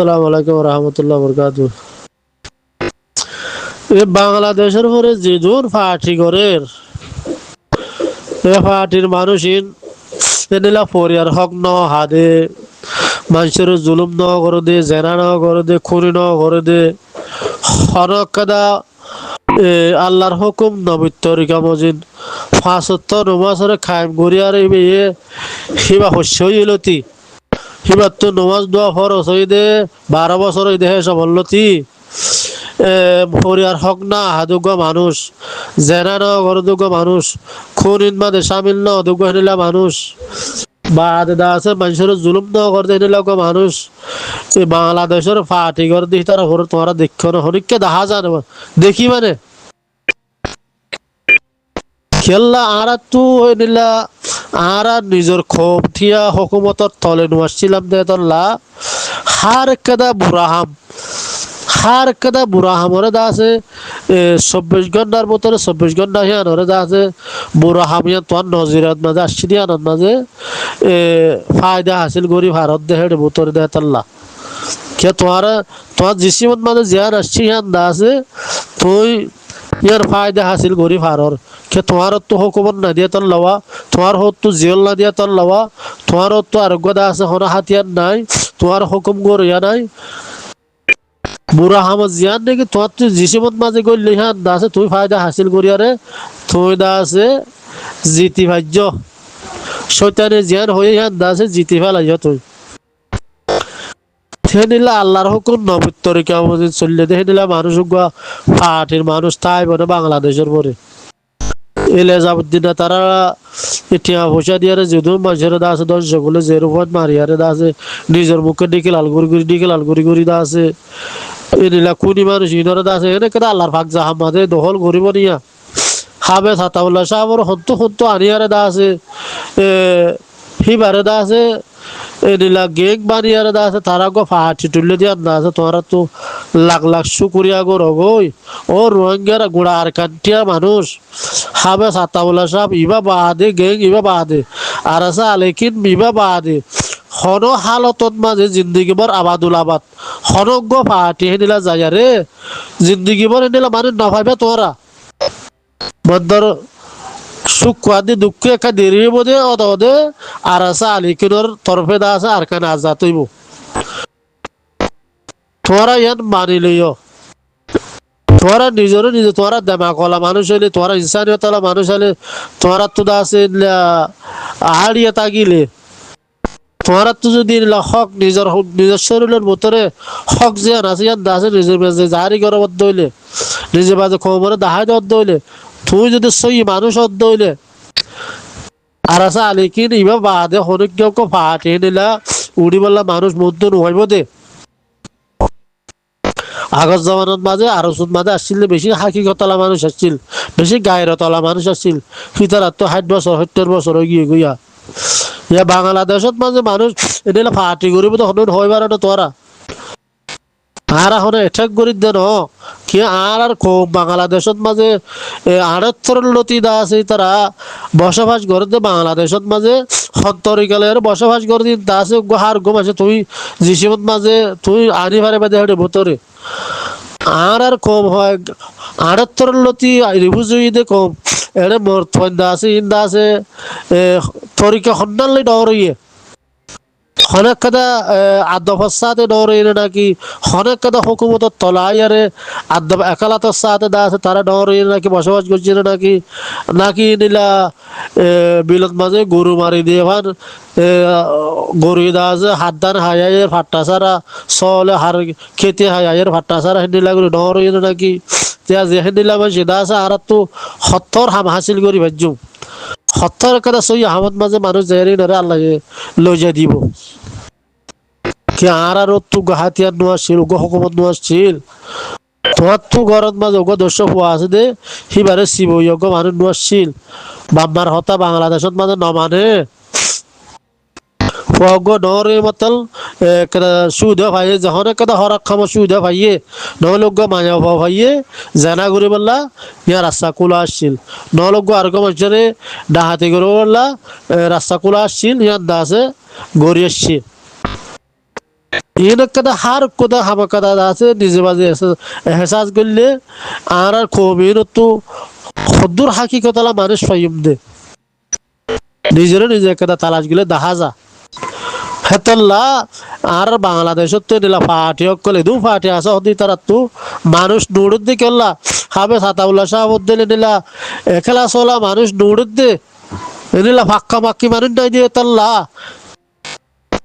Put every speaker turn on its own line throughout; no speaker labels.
আসসালামু আলাইকুম রহমতুল্লাহ বরকাতু। বাংলাদেশের পরে যে দূর পার্টি করে পার্টির মানুষিন এনিলা পরিয়ার হক ন হাদে মানুষের জুলুম ন করে দে, জেনা ন করে দে, খুনি ন করে দে, হরকাদা আল্লাহর হুকুম নবীর তরিকা মজিন ফাঁসত্ব নমাজরে খায়ম গড়িয়ার হিবা শস্য ইলতি হিবার তো নমাজ দোয়া ফরস হই দে 12 বছর হই দেহে সবলতি পরিয়ার হক না হাদুগ্য মানুষ, জেনা ন গরদুগ্য মানুষ, খুনিন মাদে সামিল ন অদুগ্য নিলা মানুষ, বাদে দা আছে মানুষের জুলুম ন করতে নিলা মানুষ। এই বাংলাদেশের পার্টি করে দিই তারা হরে তোমরা দেখো না হরিককে দেখা যায় না দেখি মানে খেললা আরা তু হয়ে নিলা আরা নিজের ক্ষোভ থিয়া হকুমতর তলে নুয়াছিলাম দে তল্লা হার কেদা বুড়াহাম ওরে দা আছে 24 ঘন্টার ভিতরে 24 ঘন্টা হিয়ান ওরে দা আছে বুড়াহাম হিয়ান তোমার নজিরাত মাঝে আসছি দিয়ান মাঝে ফায়দা হাসিল করি ভারত দেহের ভিতরে দেয় তল্লা কে তোমার জিসিমত মাঝে জিয়ান আসছি হিয়ান দা আছে তুই ইয়ার ফায়দা হাসিল করি ভারর কে তোমার তো হুকুমত না দিয়ে তল লওয়া, তোমার হোক তো জেল না দিয়ে তল লওয়া, তোমার তো আরোগ্য দা আছে হনা হাতিয়ার নাই, তোমার হুকুম গড়িয়া নাই বুড়া হামত জিয়ান নাকি তোমার তুই জিসিমত মাঝে করলি হ্যাঁ দা আছে তুই ফায়দা হাসিল করিয়ারে তুই দা আছে জিতি ভাজ্য শৈতানে জিয়ান হয়ে হ্যাঁ দা আছে জিতি ফেলাইয়া তুই নিলা আল্লাহর হুকুম নবীর তরিকা মজিদ চললে দেখে নিলা মানুষ পার্টির মানুষ তাই বলে বাংলাদেশের পরে এলে যাবুদ্দিন তারা টিয়া পয়সা দিয়ে যদিও মানুষের দা আছে দর্শকগুলো যে রূপত মারিয়ারে দা আছে নিজের মুখে ডিকে লাল গুড়ি দা আছে এনিলা কুনি মানুষ ইনরে দা আছে এনে কেদা আল্লাহর ফাক জাহামাদে দখল করিব নিয়া হাবে সাতাউল্লাহ সাহেবর হন্তু আনিয়ারে দা আছে হিবারে দা আছে এনিলা গেং বানিয়ারে দা আছে তারা গো ফাটি তুলে দিয়া দা আছে তোরা তো লাখ লাখ শুকুরিয়া গো রগই ও রোহিঙ্গার গুড়া আর কান্টিয়া মানুষ হাবে সাতাউল্লাহ সাহেব ইবা বাদে গেং ইবা বাদে আর আছে আলেকিন ইবা বাদে হন হালতত মাঝে জিন্দগি বর আবাদুল আবাদ হনজ্ঞ ফাটি হেনিলা যায় রে জিন্দগি বর এনিলা মানে নভাইবে তোরা বন্দর সুখাদি দুঃখ একা দেরি বোধে অদে আর আছে আলিকিনোর তরফে দা আছে আর কানে আজাদ হইব তোরা ইয়ান মানি লইও তোরা নিজে তোরা দেমাকলা মানুষ হইলে তোরা ইনসানিয়তলা মানুষ হলে তোরা তো দা আছে আহাড়িয়া তাগিলে তোরা তো যদি হক নিজের শরীরের ভিতরে হক যে আছে ইয়ান দা আছে নিজের মাঝে জারি করবদ্ধ হইলে নিজের মাঝে খবরে দাহাই দেওয়া হইলে তুই যদি সই মানুষ অদ্দ হইলে আর আছে আলিকিন ইবা বাদে হনুক ফাটি নিলা উড়ি বললা মানুষ মধ্য নহইব দে আগত জমানত মাঝে আরসুদ মাঝে আসছিল বেশি হাকিকতলা মানুষ আসছিল বেশি গায়রতলা মানুষ আসছিল ফিতার তো 60 বছর 70 বছর হয়ে গিয়ে গইয়া ইয়া বাংলাদেশত মাঝে মানুষ এদিকে ফাটি করিব তো হনুন হইবার না তোরা আর এখন এঠাক করি দেন কি আর খুব বাংলাদেশত মাঝে আড়াত্তর লতি দা আছে তারা বসবাস করে দে বাংলাদেশত মাঝে সন্তরিকালের বসবাস করে দিন তা আছে হার গম আছে তুই জিসিমত মাঝে তুই আনি পারে বাদে হেঁটে ভেতরে আর কম হয় আড়াত্তর লতি রিভুজুইদে কম এড়ে মোর দা আছে ইন্দা আছে তরিকা সন্ধান ডরিয়ে অনেক কাদা আদবের সাথে ডরে নাকি অনেক কাদা হুকুমতের তলাইয়ারে আদব একালাতের সাথে দা আছে তারা ডরে নাকি বসবাস করছে নাকি নাকি নিলা বিলত মাঝে গরু মারি দিয়ে ভান গরু দা আছে হাত দান হাইয়ের ফাট্টা সারা চলে হার খেতে হাইয়ের ফাট্টা সারা হিন্দিলা করে ডরে নাকি ત્યાં જે হিন্দিলা মানে সেটা আছে আর তো 70 হাম হাসিল করি ভাজ্য 70 কাদা সই আহমদ মাঝে মানুষ জেরি নরে আল্লাহ লই যা দিব কি আর তো হাতিয়ার নোয়াছিল গো হুকুমত নোয়াছিল তোমার তো ঘরত মাঝে গো দর্শ হওয়া আছে দে হিবারে শিবয়োগ্য মানুষ নোয়াছিল বাম্মার হতা বাংলাদেশত মাঝে নমানে ফগো নরে মতল সুবিধা ভাইয়ে যখন একটা হরাক খামো সুবিধা ভাইয়ে নলজ্ঞ মায়া ভাইয়ে জানা করে বললা ইয়া রাস্তা কুলা আসছিল নলজ্ঞ আরগ মানুষের ডাহাতি করে বললা রাস্তা কুলা আসছিল ইয়ার দাসে গড়ি আসছে ইন একটা হার কোদা হামাকাদা আছে নিজে বাজে এহসাস করলে আর আর কবির তো খদ্দুর হাকিকতলা মানুষ ফাইম দে নিজের নিজে একটা তালাশ গেলে দেখা যা হেতল্লা আর বাংলাদেশত তো নিলা পার্টি হকলে দু পার্টি আছে হদি তারা তো মানুষ নুড়ুদ দি কেল্লা হাবে সাতাউল্লাহ সাহাবত দিলে নিলা একলা চলা মানুষ নুড়ুদ দে নিলা ফাক্কা মাক্কি মানুষ নাই দিয়ে তাল্লা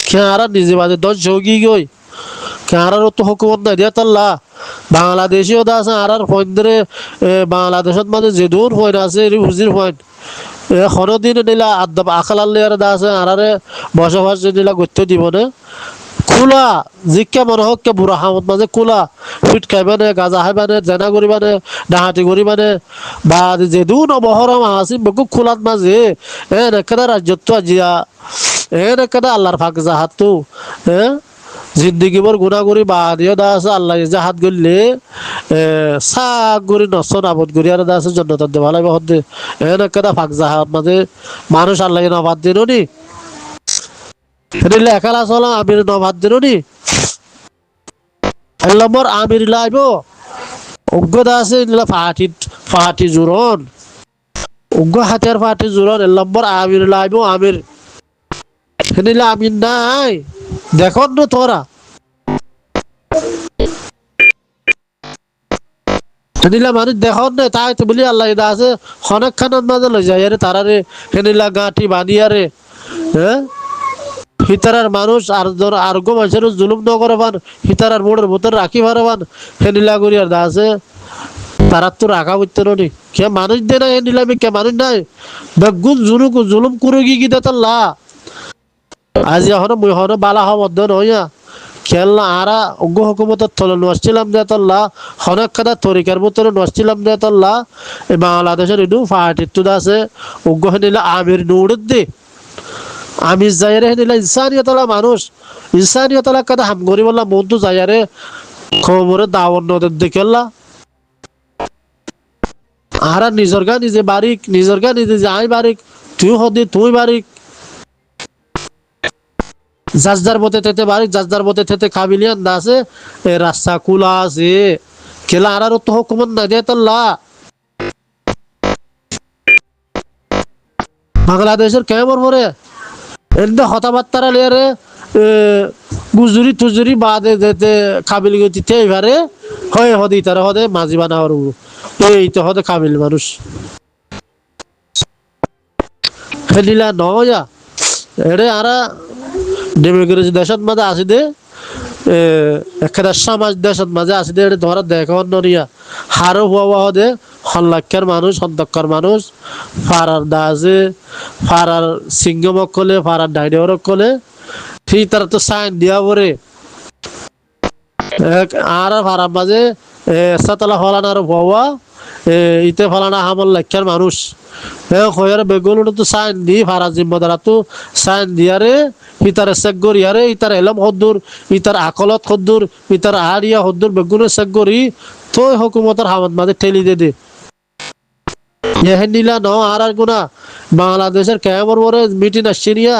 খেয়ারা নিজে বাজে দশ যোগী গই খেয়ারার তো হুকুমত নাই দিয়ে তাল্লা বাংলাদেশিও দা আছে আর ফোন বাংলাদেশত মানে যে দূর ফোন আছে হুজির ফোন এখনো দিন নিলা আদাব আখালাল্লে আর দা আছে আরারে বসবাস নিলা করতে দিব না খোলা জিজ্ঞা মনে হোক কে বুড়া হামত মাঝে খোলা ফিট খাইবানে গাজা খাইবানে জেনা করিবানে ডাহাতি করিবানে বা যে দু নবহরম আসিম বকু খোলাত মাঝে একেদা রাজ্যত্ব আজিয়া একেদা আল্লাহর ফাঁক জাহাতু জিন্দগি বর গুণা করি বা দিও দা আছে আল্লাহ জাহাত গড়লে চাক গড়ি নষ্ট নাবদ গড়ি আর দা আছে জন্নতার দে ভালো হতে একেদা ফাঁক জাহাত মাঝে মানুষ আল্লাহ নবাদ দিন নি রিলে একালা চলা আমির নবাদ দিন নি নম্বর আমির লাইব অজ্ঞতা আছে ফাটি জোরন অজ্ঞ হাতিয়ার ফাটি জোরন নম্বর আমির লাইব আমির নিলে আমির নাই দেখুন না তোরা নিলা মানুষ দেখুন না তাই তো বলি আল্লাহ দা আছে অনেক খানের মাঝে লই যায় রে তারারে হেনিলা গাঁটি বানিয়ারে হ্যাঁ হিতারার মানুষ আর আরগো মানুষের জুলুম ন করে পান হিতারার মোড়ের ভিতরে রাখি পারবান হেনিলা করি আর দা আছে তারা তো রাখা বুঝতে নি কে মানুষ দে না হেনিলা কে মানুষ নাই বেগুন জুলুম করে গিয়ে দে তাল্লা আজ এখনো মুই এখনো বালা হমদ্দ নইয়া খেলনা আরা অজ্ঞ হুকুমতের থলে নসছিলাম দে তাল্লা অনেক কাদা তরিকার ভিতরে নসছিলাম দে তাল্লা এই বাংলাদেশের ইডু ফাটির আছে অজ্ঞ হেনিলা আমির নুড়ের দে আমি যাইরে নিলা ইনসানিয়তলা মানুষ ইনসানিয়তলা কাদা হাম করি বললা মন তো যাইরে খবরে দাওয়ার নদের দেখেলা আর নিজের গা নিজে বারিক নিজের গা নিজে যাই বারিক তুই হদি তুই বারিক যাজদার মতে তেতে বারিক যাজদার মতে তেতে কাবিলিয়ান দা আছে রাস্তা কুলা আছে খেলা আর তো হুকুমত না দিয়ে তাল্লা বাংলাদেশের কেমন মরে এমনি হতাবার্তারা লিয়ারে গুজুরি তুজুরি বাদে যেতে কাবিল গতিতে এইবারে হয় হদি তারা হদে মাঝি বানা হরু এই তো হদে কাবিল মানুষ হেলিলা নয়া এরে আরা ডেমোক্রেসি দেশত মাঝে আসি দে একটা সমাজ দেশত মাঝে আসি দে এটা ধরা দেখুন নরিয়া হারো হওয়া হদে হল্লাক্ষের মানুষ সন্তক্ষর মানুষ ফারার দা আছে ফারার সিংহমক কলে ফারার ডাইনিয়রক কলে ঠিক তারা তো সাইন দিয়া পরে আর ফারার মাঝে সাতলা ফলানার হওয়া ইতে ফলানা হামল লাক্ষের মানুষ খয়ার বেগুন তো সাইন দি ফারা জিম্মদারা তো সাইন দিয়ারে ইতার চেক করিয়ারে ইতার এলম হদ্দুর ইতার আকলত হদ্দুর ইতার আহারিয়া হদ্দুর বেগুনের চেক করি তো হুকুমতের হামত মাঝে ঠেলি দে নিলা ন আর গুনা বাংলাদেশের কেমন বড় মিটিং আসছে নিয়া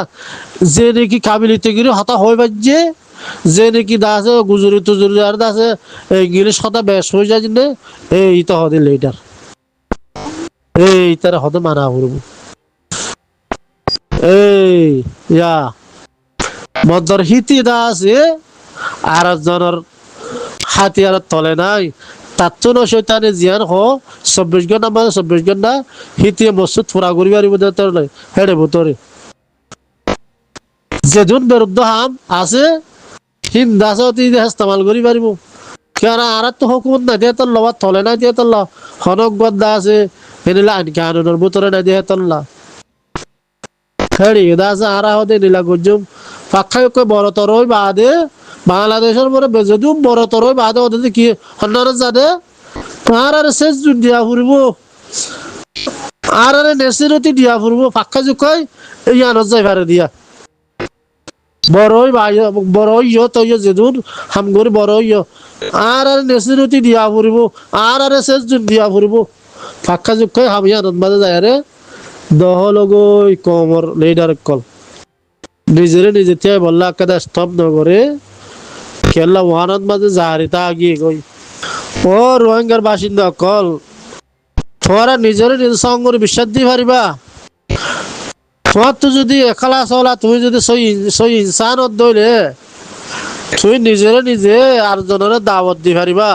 যে নাকি কাবিলিতে গিরি হতা হয়ে বাজছে যে নাকি দাসে গুজুরি তুজুরি আর দাসে ইংলিশ কথা বেশ হয়ে যায় না এই তো হদে লিডার এই তার হদে মানা করব এই ইয়া মদর হিতি দাসে আর জনের হাতিয়ার তলে নাই তাতো ন শৈতানে জিয়ান হ 24 ঘন্টা মানে 24 ঘন্টা হিতিয়ে মসজিদ ফুরা করি পারিব হেডে ভিতরে যেদিন বিরুদ্ধ হাম আছে হিন দাসতি ইস্তেমাল করি পারিব কেন আর তো হুকুমত না দিয়ে তোর লবার তলে না দিয়ে তোর হনক গদ্দা আছে হেনিলা আইন কানুনের ভিতরে না দিয়ে তোর হেডি দাস আর হদে নীলা গজুম পাখাই কই বড় তরই বাদে বাংলাদেশের পরে যদিও বড় তরই বাদে ওদের কি অন্যান্য জানে আর শেষ দিয়া ফুরব আর নেসিরতি দিয়া ফুরব পাক্কা জুকাই এই আনত যাই পারে দিয়া বড়ই বড়ই তো যেদুন হামগরি বড়ই আর নেসিরতি দিয়া ফুরব আর শেষ দিয়া ফুরব পাক্কা জুকাই হামি আনত মাঝে যায় রে দহলগই কমর লিডার কল নিজেরে নিজে বললা কাদা স্তব নগরে খেলা ওয়ানত মাঝে জাহারিতা আগিয়ে গই ও রোহিঙ্গার বাসিন্দা কল তোরা নিজের নিজ সঙ্গে বিশ্বাস দিয়ে পারিবা তোমার তো যদি একলা চলা তুমি যদি সই ইনসানত দইলে তুই নিজেরে নিজে আর জনের দাওয়াত দি পারিবা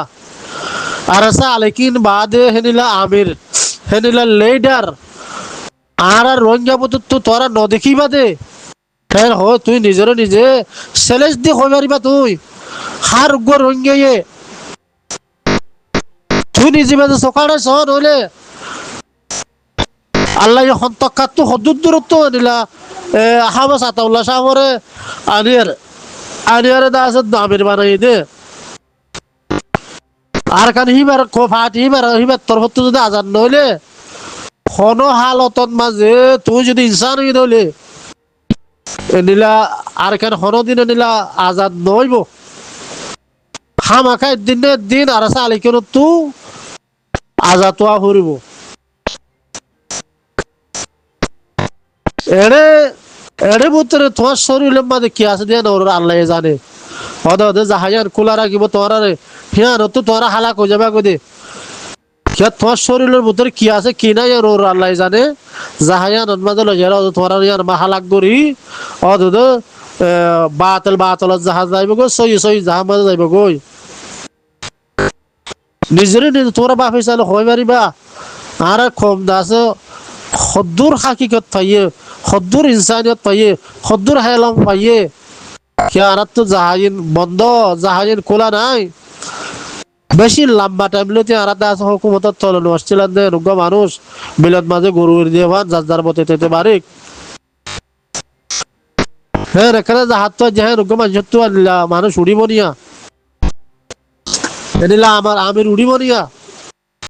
আর আছে আলেকিন বাদে হেনিলা আমির হেনিলা লিডার আর রোহিঙ্গা পদ্ধতি তো তোরা ন দেখিবা দে হ্যাঁ হয় তুই নিজেরে নিজে চ্যালেঞ্জ দিয়ে হয়ে পারিবা তুই হার উগ্র রোহিঙ্গা তুই নিজে বাজে সকালে সহন হইলে আল্লাহ হন্তকাত হদুর দূরত্ব আনিলা হাবা সাতাউল্লাহ সাহরে আনিয়ারে দা আছে দামের বানাই দে আর কান হিবার কোফাট হিবার তরফত যদি আজান নইলে কোন হালতত মাঝে তুই যদি ইনসান হই দইলে এনিলা আর কান হন দিন এনিলা আজাদ নইব হামাখা দিন আর আছে আলিকেন তু আজাদ তোয়া ফুরিব এড়ে এড়ে ভিতরে তোমার শরীরের মাঝে কি আছে দিয়ে ওর আল্লাহ জানে হদে হদে জাহায়ান খোলা রাখিব তোমার হ্যাঁ তো তোমার হালাক হয়ে যাবে কদে তোমার শরীরের ভিতরে কি আছে কি নাই আর ওর আল্লাহ জানে জাহায়ান মাঝে লই যারা তোমার ইয়ার মা হালাক করি হদে বাতল জাহাজ যাইব গো সই জাহাজ মাঝে যাইব গই নিজেরে নিজে তোমরা বাপে চাইলে হয়ে পারিবা আর কম দাস সদ্দুর হাকিকত পাইয়ে সদ্দুর ইনসানিয়ত পাইয়ে সদ্দুর হেলম পাইয়ে খেয়ারাত তো জাহাজিন বন্ধ জাহাজিন খোলা নাই বেশি লম্বা টাইম লইতে আরাদা আছে হুকুমতের তলন আসছিলেন যে রোগ্য মানুষ মিলত মাঝে গরু দিয়ে ভান যার মতে তেতে পারে হ্যাঁ এখানে জাহাজ তো যে রোগ্য মানুষ তো মানুষ উড়িব নিয়া এনিলা আমার আমির উড়িব নিয়া